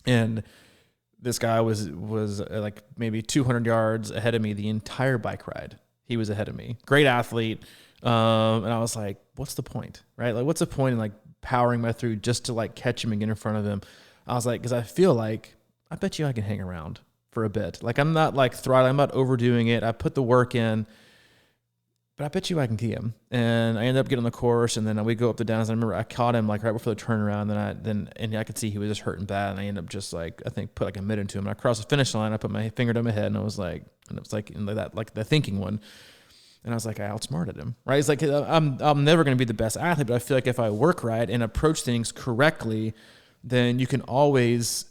And this guy was like maybe 200 yards ahead of me the entire bike ride. He was ahead of me. Great athlete. And I was like, what's the point? Right. Like, what's the point in like powering my through just to like catch him and get in front of him? I was like, because I feel like, I bet you I can hang around for a bit. Like, I'm not like throttling, I'm not overdoing it. I put the work in, but I bet you I can key him. And I ended up getting on the course, and then we go up the downs. And I remember I caught him like right before the turnaround. And I could see he was just hurting bad. And I ended up just like, I think put like a mid into him. And I crossed the finish line. I put my finger to my head, and it was like in that, like the thinking one. And I was like, I outsmarted him, right? It's like, I'm never going to be the best athlete, but I feel like if I work right and approach things correctly, then you can almost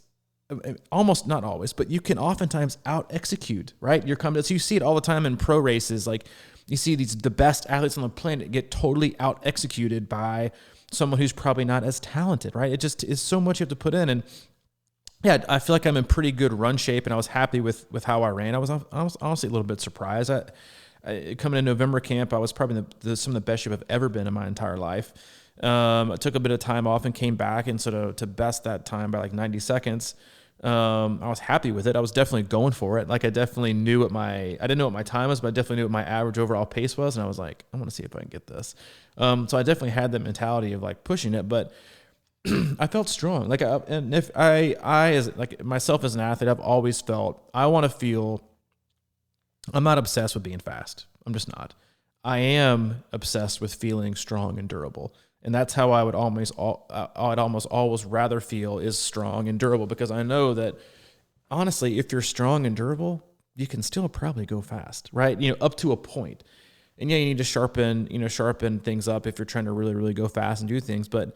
not always, but you can oftentimes out execute, right? So you see it all the time in pro races. Like, you see the best athletes on the planet get totally out executed by someone who's probably not as talented, right? It just is so much you have to put in. And yeah, I feel like I'm in pretty good run shape, and I was happy with how I ran. I was honestly a little bit surprised. Coming in November camp, I was probably some of the best shape I've ever been in my entire life. I took a bit of time off and came back, and sort of to best that time by like 90 seconds. I was happy with it. I was definitely going for it. Like, I definitely knew I didn't know what my time was, but I definitely knew what my average overall pace was. And I was like, I want to see if I can get this. So I definitely had that mentality of like pushing it, but I felt strong. Like, and if I as like myself as an athlete, I've always felt I want to feel. I'm not obsessed with being fast. I'm just not. I am obsessed with feeling strong and durable. And that's how I would almost always rather feel is strong and durable, because I know that honestly, if you're strong and durable, you can still probably go fast, right? Up to a point. And yeah, you need to sharpen things up if you're trying to really, really go fast and do things. But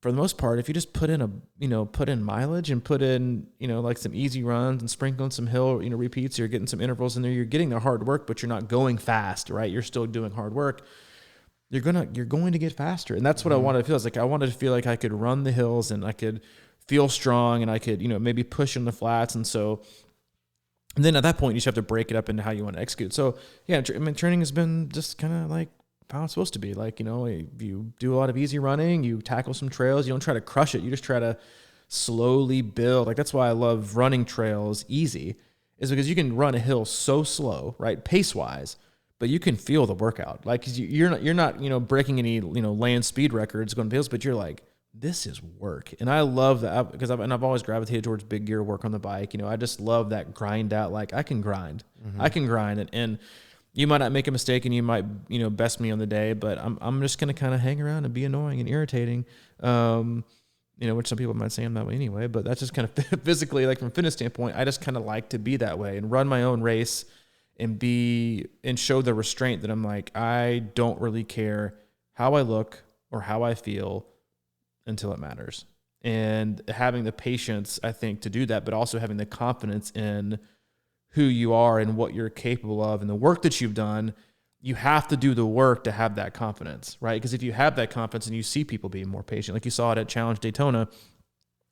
for the most part, if you just put in mileage and put in, like some easy runs and sprinkle in some hill, repeats, you're getting some intervals in there, you're getting the hard work, but you're not going fast, right? You're still doing hard work. You're going to get faster. And that's what I wanted to feel. It's like, I wanted to feel like I could run the hills and I could feel strong and I could, maybe push in the flats. And so And then at that point, you just have to break it up into how you want to execute. So yeah, I mean, training has been just kind of like how it's supposed to be. Like, you do a lot of easy running, you tackle some trails, you don't try to crush it. You just try to slowly build. Like, that's why I love running trails easy, is because you can run a hill so slow, right? Pace wise, but you can feel the workout. Like, 'cause you're not, breaking any, land speed records going to hills, but you're like, this is work. And I love that because I've always gravitated towards big gear work on the bike. I just love that grind out. Like, I can grind, and you might not make a mistake and you might, best me on the day, but I'm just going to kind of hang around and be annoying and irritating. Which some people might say I'm that way anyway, but that's just kind of physically, like from a fitness standpoint, I just kind of like to be that way and run my own race and show the restraint that I'm like, I don't really care how I look or how I feel until it matters. And having the patience, I think, to do that, but also having the confidence in who you are and what you're capable of and the work that you've done. You have to do the work to have that confidence, right? Because if you have that confidence and you see people being more patient, like you saw it at Challenge Daytona,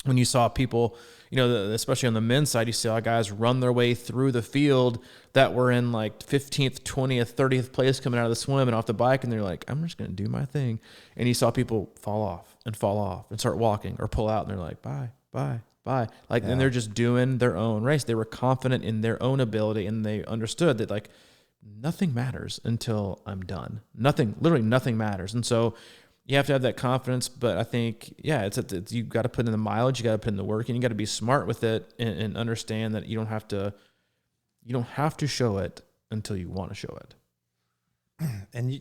when you saw people, especially on the men's side, you saw guys run their way through the field that were in like 15th, 20th, 30th place coming out of the swim and off the bike. And they're like, I'm just going to do my thing. And you saw people fall off and start walking or pull out. And they're like, bye. Like, and they're just doing their own race. They were confident in their own ability, and they understood that, like, nothing matters until I'm done. Literally nothing matters. And so you have to have that confidence, but I think, it's you got to put in the mileage, you got to put in the work, and you got to be smart with it and understand that you don't have to show it until you want to show it. And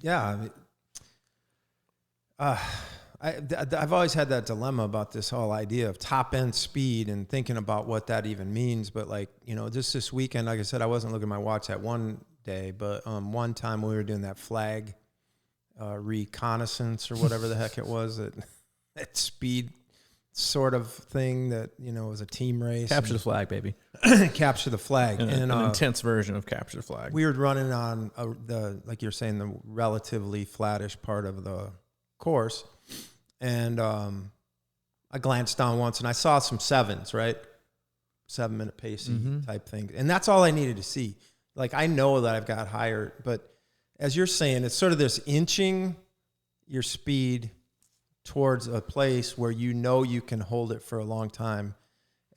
I've always had that dilemma about this whole idea of top end speed and thinking about what that even means. But like, just this weekend, like I said, I wasn't looking at my watch that one day, but one time we were doing that flag reconnaissance or whatever the heck it was, that speed sort of thing that, was a team race. Capture the flag, baby. Capture the flag. An intense version of capture the flag. We were running on like you're saying, the relatively flattish part of the course. And I glanced down once and I saw some sevens, right? 7 minute pacey type thing. And that's all I needed to see. Like, I know that I've got higher, but as you're saying, it's sort of this inching your speed towards a place where you can hold it for a long time.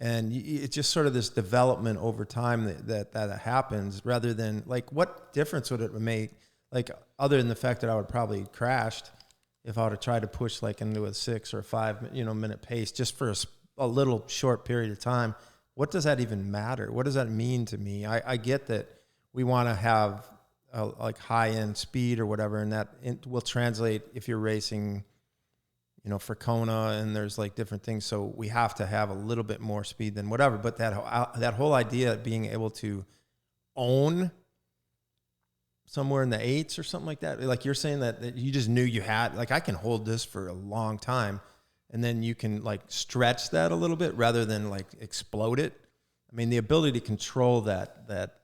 And it's just sort of this development over time that happens, rather than, like, what difference would it make? Like, other than the fact that I would probably crashed if I would have tried to push like into a 6 or 5 minute pace just for a little short period of time. What does that even matter? What does that mean to me? I get that we want to have like high end speed or whatever, and that will translate if you're racing, for Kona, and there's like different things. So we have to have a little bit more speed than whatever. But that whole idea of being able to own somewhere in the 8s or something like that, like you're saying that you just knew you had, like, I can hold this for a long time, and then you can like stretch that a little bit rather than like explode it. I mean, the ability to control that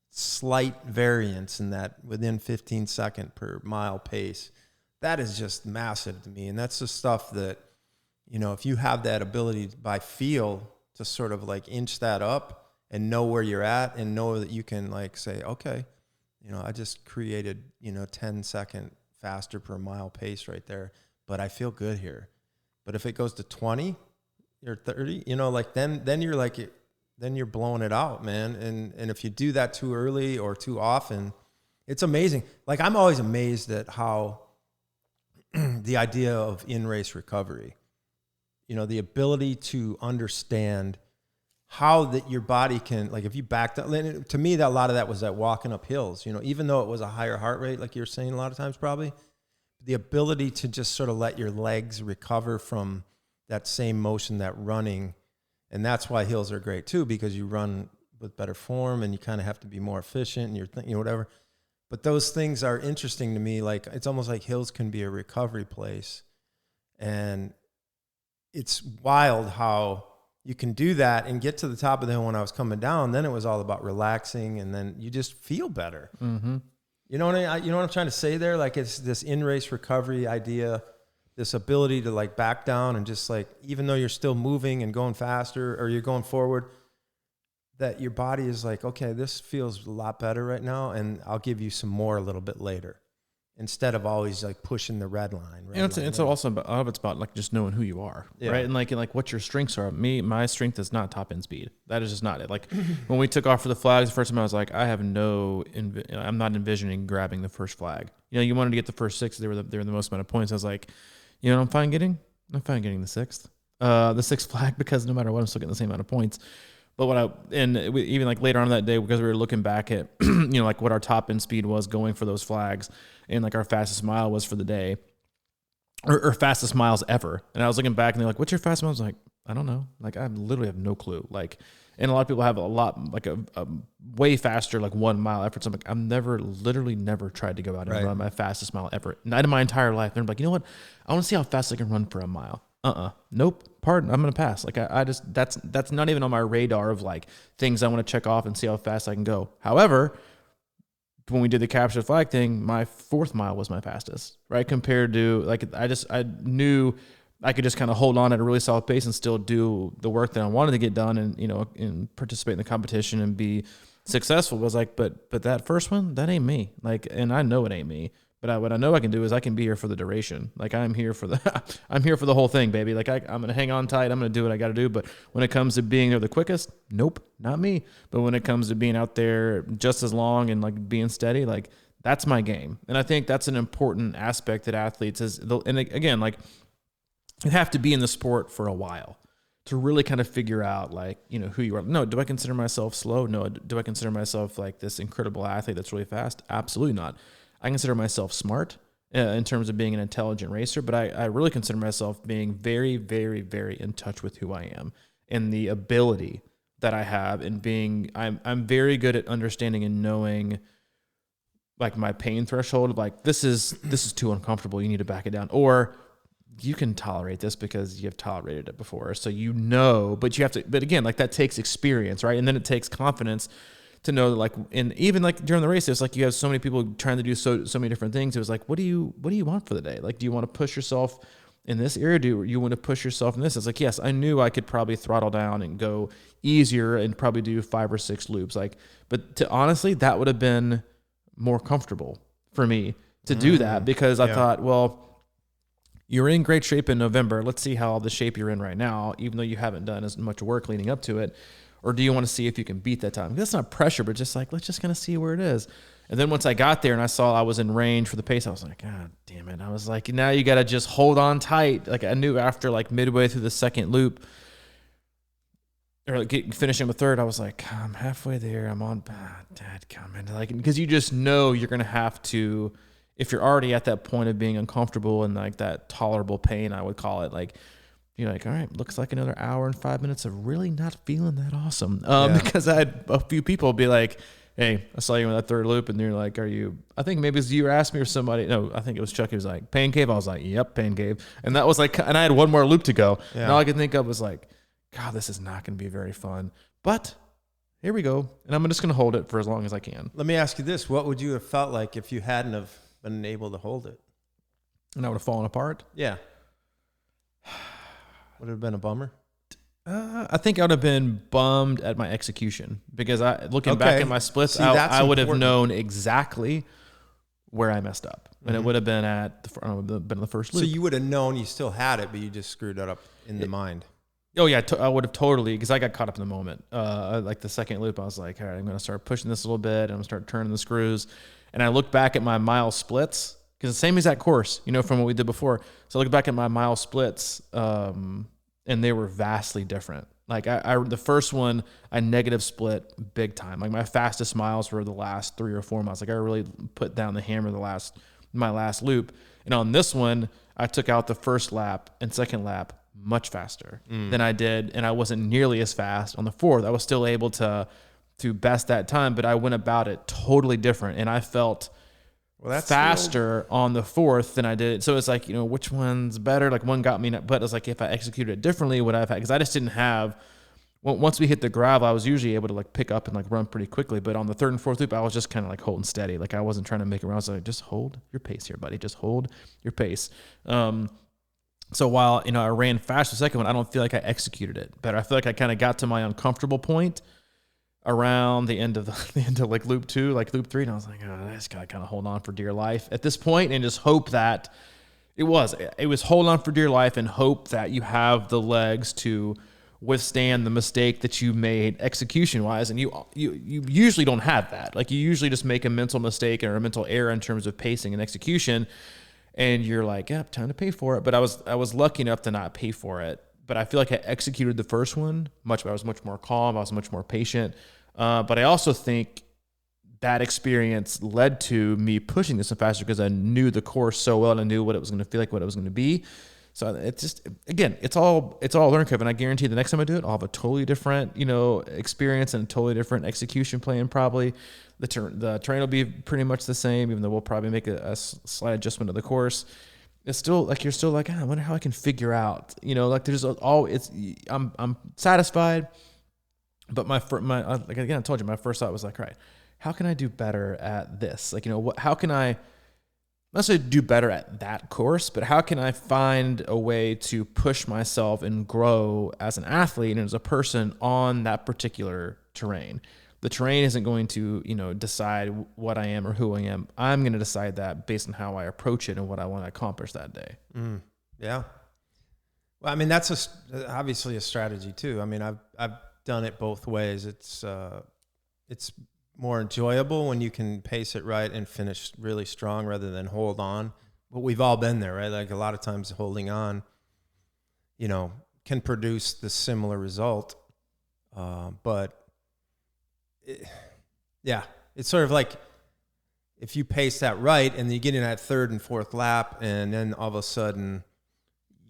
slight variance in that within 15 second per mile pace, that is just massive to me. And that's the stuff that, if you have that ability by feel to sort of like inch that up and know where you're at and know that you can like say, okay, I just created, 10 second faster per mile pace right there, but I feel good here. But if it goes to 20 or 30, then you're like, then you're blowing it out, man. And if you do that too early or too often, it's amazing. Like, I'm always amazed at how the idea of in-race recovery, the ability to understand how that your body can, like, if you backed up, to me, that a lot of that was that walking up hills, even though it was a higher heart rate, like you're saying a lot of times, probably the ability to just sort of let your legs recover from that same motion, that running. And that's why hills are great too, because you run with better form and you kind of have to be more efficient and you're thinking, whatever. But those things are interesting to me. Like, it's almost like hills can be a recovery place. And it's wild how you can do that and get to the top of the hill. When I was coming down, then it was all about relaxing, and then you just feel better. Mm-hmm. You know what I'm trying to say there? Like, it's this in-race recovery idea, this ability to like back down and just like, even though you're still moving and going faster or you're going forward, that your body is like, okay, this feels a lot better right now, and I'll give you some more a little bit later, instead of always like pushing the red line. And it's also about, a lot of it's about like just knowing who you are, right? And like what your strengths are. My strength is not top end speed. That is just not it. Like when we took off for the flags the first time, I was like, I'm not envisioning grabbing the first flag. You wanted to get the first 6. They were the most amount of points. I was like, I'm fine getting the 6th. The 6th flag, because no matter what, I'm still getting the same amount of points. But even like later on that day, because we were looking back at, like what our top end speed was going for those flags, and like our fastest mile was for the day, or fastest miles ever. And I was looking back, and they're like, "What's your fastest mile?" I was like, "I don't know." Like I literally have no clue. Like, and a lot of people have a lot like a way faster like 1 mile effort. So I'm like, literally never tried to go out and run my fastest mile ever, not in my entire life. And I'm like, you know what? I want to see how fast I can run for a mile. Nope. Pardon. I'm going to pass. Like I just, that's not even on my radar of like things I want to check off and see how fast I can go. However, when we did the capture flag thing, my 4th mile was my fastest, right? Compared to like, I knew I could just kind of hold on at a really solid pace and still do the work that I wanted to get done and, and participate in the competition and be successful. I was like, but that first one, that ain't me. Like, and I know it ain't me. But what I know I can do is I can be here for the duration. Like I'm here for the whole thing, baby. Like I'm going to hang on tight. I'm going to do what I got to do. But when it comes to being there the quickest, nope, not me. But when it comes to being out there just as long and like being steady, like that's my game. And I think that's an important aspect that athletes and again, like you have to be in the sport for a while to really kind of figure out like, who you are. No, do I consider myself slow? No. Do I consider myself like this incredible athlete that's really fast? Absolutely not. I consider myself smart in terms of being an intelligent racer, but I really consider myself being very, very, very in touch with who I am and the ability that I have and I'm very good at understanding and knowing like my pain threshold of like, this is too uncomfortable. You need to back it down, or you can tolerate this because you've tolerated it before. So, but you have to, but again, like that takes experience, right? And then it takes confidence to know that like, and even like during the race, it's like you have so many people trying to do so many different things. It was like, what do you want for the day? Like, do you want to push yourself in this area? Do you want to push yourself in this? It's like, yes, I knew I could probably throttle down and go easier and probably do 5 or 6 loops. Like, but honestly, that would have been more comfortable for me to do that because I thought, well, you're in great shape in November. Let's see how the shape you're in right now, even though you haven't done as much work leading up to it. Or do you want to see if you can beat that time? That's not pressure, but just like, let's just kind of see where it is. And then once I got there and I saw I was in range for the pace, I was like, God damn it. I was like, now you got to just hold on tight. Like I knew after like midway through the second loop or finishing the third, I was like, I'm halfway there. I'm on dadgummit. Like, because you just know you're going to have to, if you're already at that point of being uncomfortable and like that tolerable pain, I would call it, like, you're like, all right, looks like another hour and 5 minutes of really not feeling that awesome. Because I had a few people be like, hey, I saw you in that third loop. And they're like, I think maybe it was you asked me or somebody. No, I think it was Chuck. He was like, pain cave. I was like, yep, pain cave. And that was like, and I had one more loop to go. Yeah. And all I could think of was like, God, this is not going to be very fun. But here we go. And I'm just going to hold it for as long as I can. Let me ask you this. What would you have felt like if you hadn't have been able to hold it? And I would have fallen apart? Yeah. Would it have been a bummer? I think I would have been bummed at my execution because looking back at my splits, I would have known exactly where I messed up, and it would have been been the first loop. So you would have known you still had it, but you just screwed it up in the mind. Oh yeah, I would have totally, because I got caught up in the moment. Like the second loop, I was like, all right, I'm going to start pushing this a little bit, and I'm going to start turning the screws. And I looked back at my mile splits, because the same exact course, from what we did before. So I looked back at my mile splits, and they were vastly different. Like the first one, I negative split big time. Like my fastest miles were the last 3 or 4 miles. Like I really put down the hammer my last loop. And on this one, I took out the first lap and second lap much faster than I did. And I wasn't nearly as fast on the fourth. I was still able to best that time, but I went about it totally different. And I felt faster on the fourth than I did. So it's like, which one's better? Like one got me, but it was like, if I executed it differently, would I have had, because I just didn't have, once we hit the gravel, I was usually able to like pick up and like run pretty quickly. But on the third and fourth loop, I was just kind of like holding steady. Like I wasn't trying to make it around. I was like, just hold your pace here, buddy. Just hold your pace. So while, I ran fast the second one, I don't feel like I executed it better. I feel like I kind of got to my uncomfortable point around the end of the end of like loop 2, like loop 3, and I was like, I just gotta kind of hold on for dear life at this point and just hope that it was hold on for dear life and hope that you have the legs to withstand the mistake that you made execution wise. And you usually don't have that. Like, you usually just make a mental mistake or a mental error in terms of pacing and execution, and you're like, yeah, time to pay for it. But I was lucky enough to not pay for it. But I feel like I executed the first one I was much more calm. I was much more patient. But I also think that experience led to me pushing this faster because I knew the course so well and I knew what it was going to feel like, what it was going to be. So it's just, again, it's all learn curve. And I guarantee the next time I do it, I'll have a totally different, experience and a totally different execution plan. Probably the terrain will be pretty much the same, even though we'll probably make a slight adjustment of the course. It's still like, you're still like, I wonder how I can figure out, like there's I'm satisfied, but like, again, I told you, my first thought was like, right, how can I do better at this? Like, how can I, not necessarily do better at that course, but how can I find a way to push myself and grow as an athlete and as a person on that particular terrain? The terrain isn't going to, decide what I am or who I am. I'm going to decide that based on how I approach it and what I want to accomplish that day. Yeah. Well, I mean, that's obviously a strategy too. I mean, I've done it both ways. It's more enjoyable when you can pace it right and finish really strong rather than hold on. But we've all been there, right? Like, a lot of times holding on, can produce the similar result. It's sort of like if you pace that right and you get in that third and fourth lap, and then all of a sudden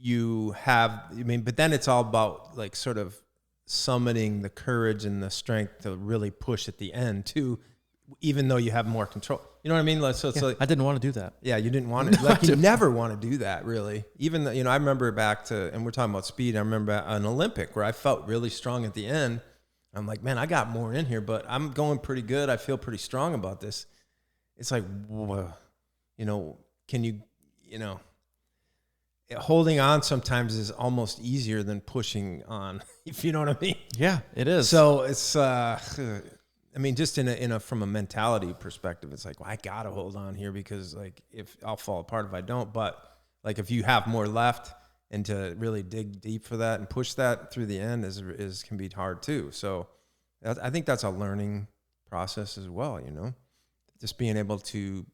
but then it's all about like sort of summoning the courage and the strength to really push at the end too, even though you have more control. You know what I mean? So it's like, I didn't want to do that. Yeah, you didn't want to. Like, you never want to do that, really. Even though, I remember back to, and we're talking about speed, I remember an Olympic where I felt really strong at the end. I'm like, man, I got more in here, but I'm going pretty good. I feel pretty strong about this. It's like, can you, holding on sometimes is almost easier than pushing on, if you know what I mean. Yeah, it is. So it's, just from a mentality perspective, it's like, well, I gotta hold on here because, like, if I'll fall apart if I don't. But like, if you have more left, and to really dig deep for that and push that through the end can be hard too. So I think that's a learning process as well. Just being able to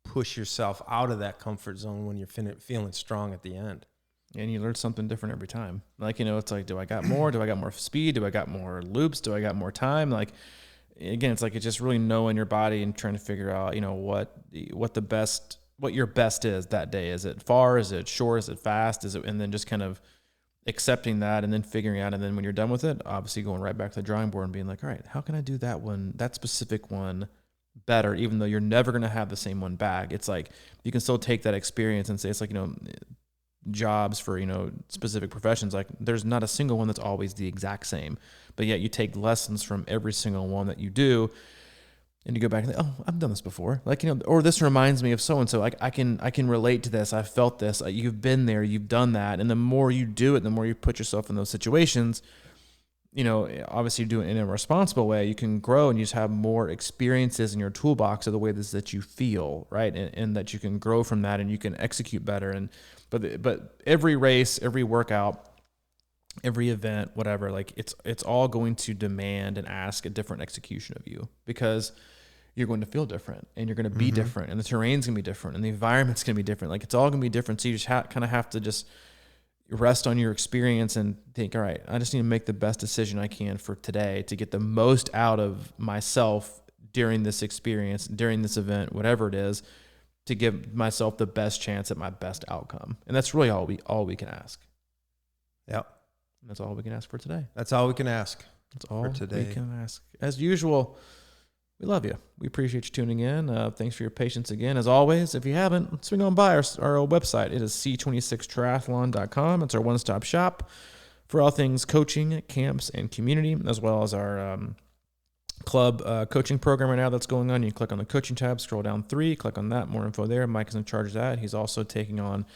push yourself out of that comfort zone when you're feeling strong at the end. And you learn something different every time. Like, it's like, do I got more? Do I got more speed? Do I got more loops? Do I got more time? Like, again, it's like, it's just really knowing your body and trying to figure out, what your best is that day. Is it far? Is it short? Is it fast? And then just kind of accepting that and then figuring out. And then when you're done with it, obviously going right back to the drawing board and being like, all right, how can I do that specific one better, even though you're never going to have the same one back? It's like, you can still take that experience and say, it's like, jobs for, specific professions. Like, there's not a single one that's always the exact same, but yet you take lessons from every single one that you do. And you go back and think, oh, I've done this before. Like, or this reminds me of so-and-so. Like, I can relate to this. I've felt this. You've been there. You've done that. And the more you do it, the more you put yourself in those situations, obviously you do it in a responsible way. You can grow and you just have more experiences in your toolbox of the way that you feel, right? And that you can grow from that and you can execute better. But every race, every workout, every event, whatever, like it's all going to demand and ask a different execution of you, because you're going to feel different and you're going to be different, and the terrain's going to be different and the environment's going to be different. Like, it's all going to be different. So you just kind of have to just rest on your experience and think, all right, I just need to make the best decision I can for today to get the most out of myself during this experience, during this event, whatever it is, to give myself the best chance at my best outcome. And that's really all we can ask. Yep. That's all we can ask for today. That's all we can ask. That's all for today. We can ask. As usual, we love you. We appreciate you tuning in. Thanks for your patience again. As always, if you haven't, swing on by our website. It is c26triathlon.com. It's our one-stop shop for all things coaching, camps, and community, as well as our club coaching program right now that's going on. You click on the coaching tab, scroll down 3, click on that, more info there. Mike is in charge of that. He's also taking on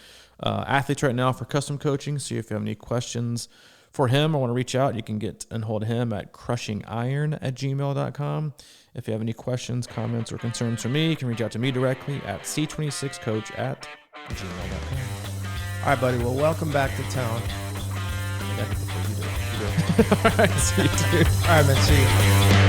athletes right now for custom coaching. So if you have any questions for him or want to reach out, you can get and hold him at crushingiron@gmail.com. If you have any questions, comments, or concerns for me, you can reach out to me directly at c26coach@gmail.com. All right, buddy. Well, welcome back to town. All right, see you, dude. All right, man. See you.